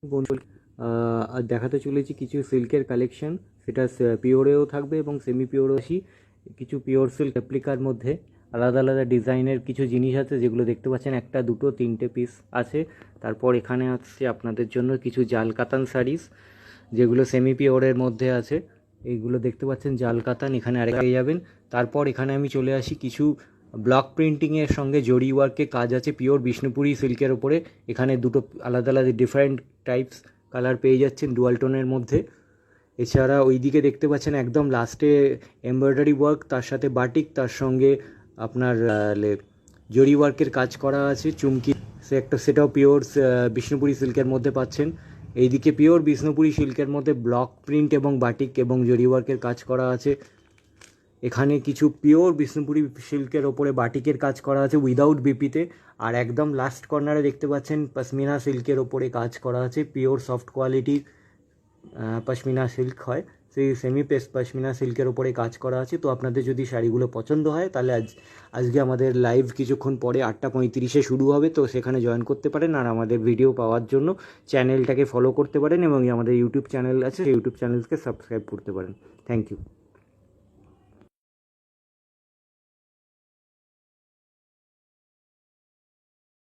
বন্ধু আর দেখাতে চলেছি কিছু সিল্কের কালেকশন, সেটা পিওরেও থাকবে এবং সেমি পিওরও আসি। কিছু পিওর সিল্ক রেপ্লিকার মধ্যে আলাদা আলাদা ডিজাইনের কিছু জিনিস আছে, যেগুলো দেখতে পাচ্ছেন একটা দুটো তিনটে পিস আছে। তারপর এখানে আছে আপনাদের জন্য কিছু জাল কাতান শাড়িস, যেগুলো সেমি পিওরের মধ্যে আছে। এইগুলো দেখতে পাচ্ছেন জাল কাতান, এখানে আরেক পেয়ে যাবেন। তারপর এখানে আমি চলে আসি কিছু ব্লক প্রিন্টিংয়ের সঙ্গে জরি ওয়ার্কে কাজ আছে পিওর বিষ্ণুপুরি সিল্কের ওপরে। এখানে দুটো আলাদা আলাদা ডিফারেন্ট টাইপস কালার পেয়ে যাচ্ছেন ডুয়াল টোনের মধ্যে। এছাড়া ওই দিকে দেখতে পাচ্ছেন একদম লাস্টে এমব্রয়ডারি ওয়ার্ক, তার সাথে বাটিক, তার সঙ্গে আপনার জরি ওয়ার্কের কাজ করা আছে চুমকি, সেটাও পিওর বিষ্ণুপুরি সিল্কের মধ্যে পাচ্ছেন। এইদিকে পিওর বিষ্ণুপুরি সিল্কের মধ্যে ব্লক প্রিন্ট এবং বাটিক এবং জরি ওয়ার্কের কাজ করা আছে। এখানে কিছু পিওর বিষ্ণুপুরি সিল্কের ওপরে বাটিকের কাজ করা আছে উইদাউট বিপিতে। আর একদম লাস্ট কর্নারে দেখতে পাচ্ছেন পশমিনা সিল্কের ওপরে কাজ করা আছে, পিওর সফট কোয়ালিটির পশমিনা সিল্ক হয়, সেই সেমি পশমিনা সিল্কের ওপরে কাজ করা আছে। তো আপনাদের যদি শাড়িগুলো পছন্দ হয় তাহলে আজকে আমাদের লাইভ কিছুক্ষণ পরে 8:35 শুরু হবে, তো সেখানে জয়েন করতে পারেন। আর আমাদের ভিডিও পাওয়ার জন্য চ্যানেলটাকে ফলো করতে পারেন এবং আমাদের ইউটিউব চ্যানেল আছে, সেই ইউটিউব চ্যানেলকে সাবস্ক্রাইব করতে পারেন। Thank you.